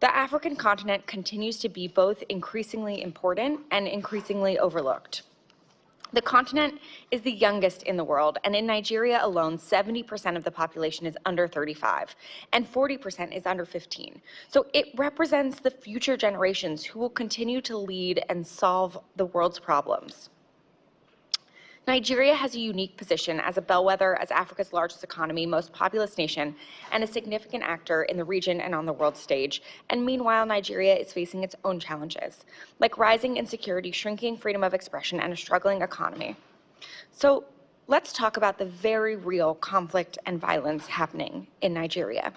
The African continent continues to be both increasingly important and increasingly overlooked. The continent is the youngest in the world, and in Nigeria alone, 70% of the population is under 35, and 40% is under 15. So it represents the future generations who will continue to lead and solve the world's problems. Nigeria has a unique position as a bellwether, as Africa's largest economy, most populous nation, and a significant actor in the region and on the world stage. And meanwhile, Nigeria is facing its own challenges, like rising insecurity, shrinking freedom of expression, and a struggling economy. So let's talk about the very real conflict and violence happening in Nigeria.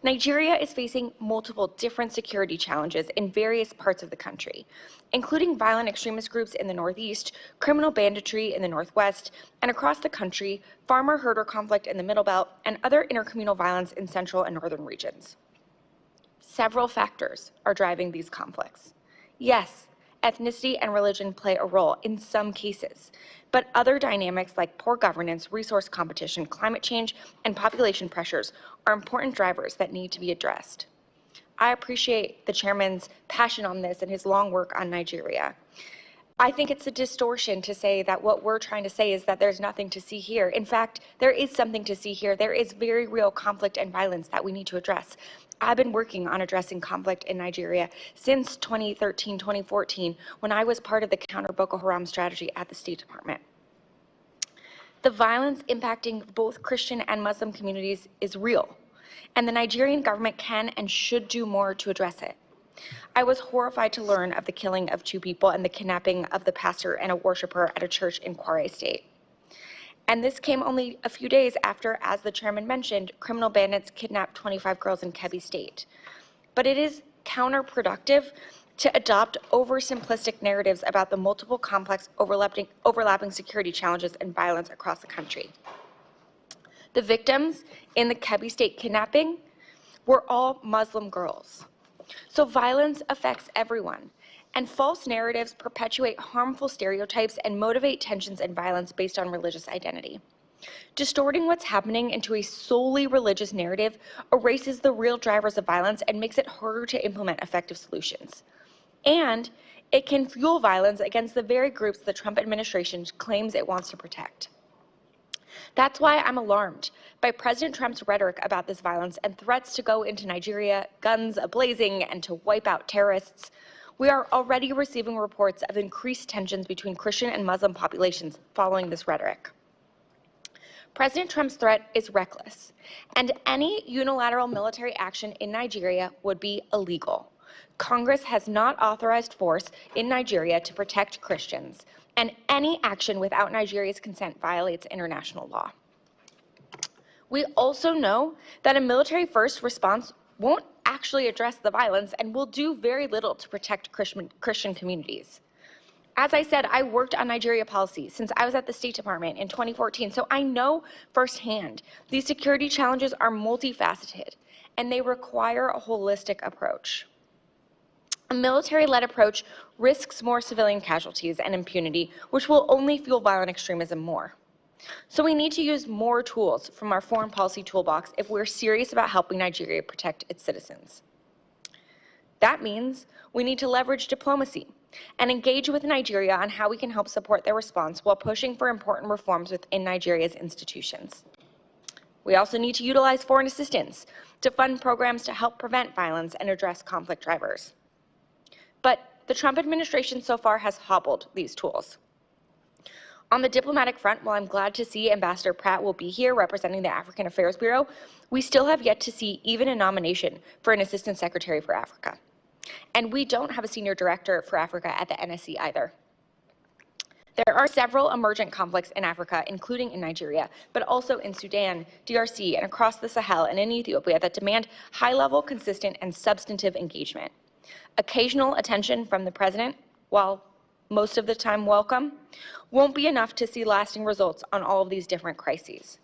Nigeria is facing multiple different security challenges in various parts of the country, including violent extremist groups in the northeast, criminal banditry in the northwest, and across the country, farmer-herder conflict in the Middle Belt, and other intercommunal violence in central and northern regions. Several factors are driving these conflicts. Yes, ethnicity and religion play a role in some cases, but other dynamics like poor governance, resource competition, climate change, and population pressures are important drivers that need to be addressed. I appreciate the chairman's passion on this and his long work on Nigeria. I think it's a distortion to say that what we're trying to say is that there's nothing to see here. In fact, there is something to see here. There is very real conflict and violence that we need to address. I've been working on addressing conflict in Nigeria since 2013, 2014, when I was part of the counter Boko Haram strategy at the State Department. The violence impacting both Christian and Muslim communities is real, and the Nigerian government can and should do more to address it. I was horrified to learn of the killing of 2 people and the kidnapping of the pastor and a worshiper at a church in Kwara State. And this came only a few days after, as the chairman mentioned, criminal bandits kidnapped 25 girls in Kebbi State. But it is counterproductive to adopt oversimplistic narratives about the multiple complex overlapping security challenges and violence across the country. The victims in the Kebbi State kidnapping were all Muslim girls. So violence affects everyone, and false narratives perpetuate harmful stereotypes and motivate tensions and violence based on religious identity. Distorting what's happening into a solely religious narrative erases the real drivers of violence and makes it harder to implement effective solutions. And it can fuel violence against the very groups the Trump administration claims it wants to protect. That's why I'm alarmed by President Trump's rhetoric about this violence and threats to go into Nigeria, guns a-blazing, and to wipe out terrorists. We are already receiving reports of increased tensions between Christian and Muslim populations following this rhetoric. President Trump's threat is reckless, and any unilateral military action in Nigeria would be illegal. Congress has not authorized force in Nigeria to protect Christians, and any action without Nigeria's consent violates international law. We also know that a military-first response won't actually address the violence and will do very little to protect Christian communities. As I said, I worked on Nigeria policy since I was at the State Department in 2014, so I know firsthand these security challenges are multifaceted and they require a holistic approach. A military-led approach risks more civilian casualties and impunity, which will only fuel violent extremism more. So we need to use more tools from our foreign policy toolbox if we're serious about helping Nigeria protect its citizens. That means we need to leverage diplomacy and engage with Nigeria on how we can help support their response while pushing for important reforms within Nigeria's institutions. We also need to utilize foreign assistance to fund programs to help prevent violence and address conflict drivers. But the Trump administration so far has hobbled these tools. On the diplomatic front, while I'm glad to see Ambassador Pratt will be here representing the African Affairs Bureau, we still have yet to see even a nomination for an Assistant Secretary for Africa. And we don't have a Senior Director for Africa at the NSC either. There are several emergent conflicts in Africa, including in Nigeria, but also in Sudan, DRC, and across the Sahel and in Ethiopia that demand high-level, consistent, and substantive engagement. Occasional attention from the president, while most of the time welcome, won't be enough to see lasting results on all of these different crises.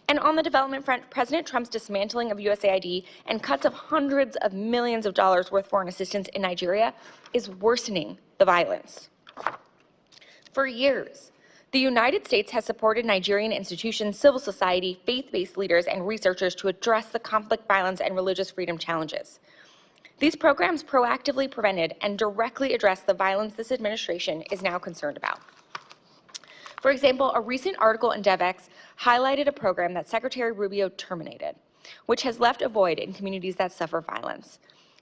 And on the development front, President Trump's dismantling of USAID and cuts of hundreds of millions of dollars worth foreign assistance in Nigeria is worsening the violence. For years, the United States has supported Nigerian institutions, civil society, faith-based leaders, and researchers to address the conflict, violence, and religious freedom challenges. These programs proactively prevented and directly addressed the violence this administration is now concerned about. For example, a recent article in DevX highlighted a program that Secretary Rubio terminated, which has left a void in communities that suffer violence.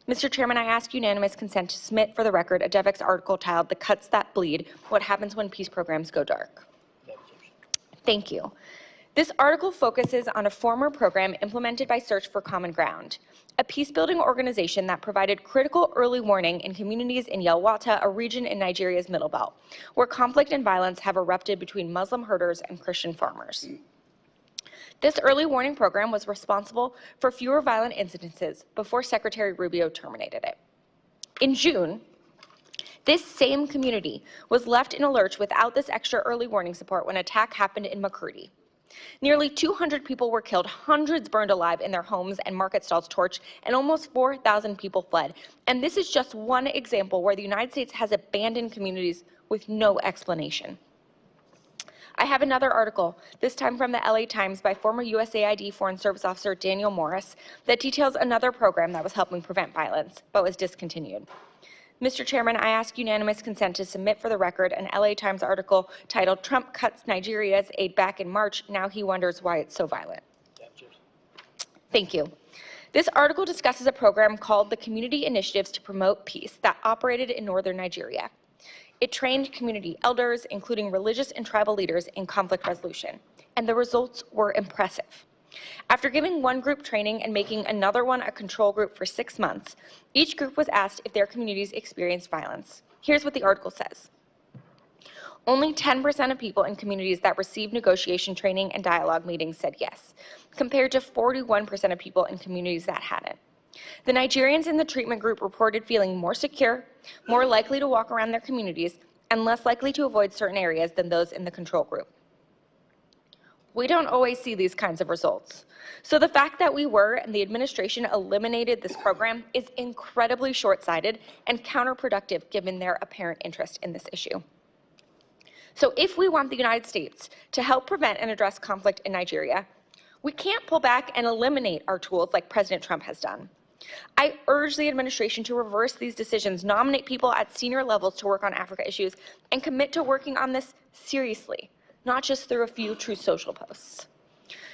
Mr. Chairman, I ask unanimous consent to submit for the record a DevX article titled "The Cuts That Bleed: What Happens When Peace Programs Go Dark." Thank you. This article focuses on a former program implemented by Search for Common Ground, a peace-building organization that provided critical early warning in communities in Yelwata, a region in Nigeria's Middle Belt, where conflict and violence have erupted between Muslim herders and Christian farmers. This early warning program was responsible for fewer violent incidences before Secretary Rubio terminated it. In June, this same community was left in a lurch without this extra early warning support when an attack happened in Makurdi. Nearly 200 people were killed, hundreds burned alive in their homes and market stalls torched, and almost 4,000 people fled. And this is just one example where the United States has abandoned communities with no explanation. I have another article, this time from the LA Times by former USAID Foreign Service Officer Daniel Morris, that details another program that was helping prevent violence, but was discontinued. Mr. Chairman, I ask unanimous consent to submit for the record an LA Times article titled "Trump Cuts Nigeria's Aid Back in March, Now He Wonders Why It's So Violent." Thank you. This article discusses a program called the Community Initiatives to Promote Peace that operated in northern Nigeria. It trained community elders, including religious and tribal leaders, in conflict resolution, and the results were impressive. After giving one group training and making another one a control group for 6 months, each group was asked if their communities experienced violence. Here's what the article says. Only 10% of people in communities that received negotiation training and dialogue meetings said yes, compared to 41% of people in communities that hadn't. The Nigerians in the treatment group reported feeling more secure, more likely to walk around their communities, and less likely to avoid certain areas than those in the control group. We don't always see these kinds of results. So the fact that we were and the administration eliminated this program is incredibly short-sighted and counterproductive given their apparent interest in this issue. So if we want the United States to help prevent and address conflict in Nigeria, we can't pull back and eliminate our tools like President Trump has done. I urge the administration to reverse these decisions, nominate people at senior levels to work on Africa issues, and commit to working on this seriously, not just through a few Truth Social posts.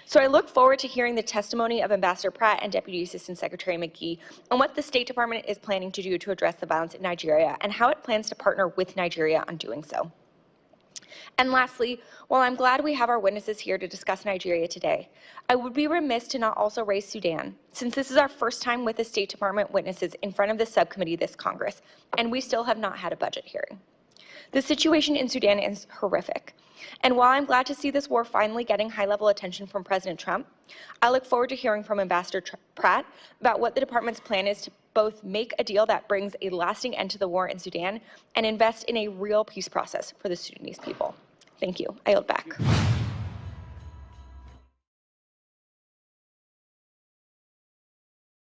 So I look forward to hearing the testimony of Ambassador Pratt and Deputy Assistant Secretary McGee on what the State Department is planning to do to address the violence in Nigeria and how it plans to partner with Nigeria on doing so. And lastly, while I'm glad we have our witnesses here to discuss Nigeria today, I would be remiss to not also raise Sudan, since this is our first time with the State Department witnesses in front of this subcommittee this Congress, and we still have not had a budget hearing. The situation in Sudan is horrific. And while I'm glad to see this war finally getting high-level attention from President Trump, I look forward to hearing from Ambassador Pratt about what the department's plan is to both make a deal that brings a lasting end to the war in Sudan and invest in a real peace process for the Sudanese people. Thank you. I yield back.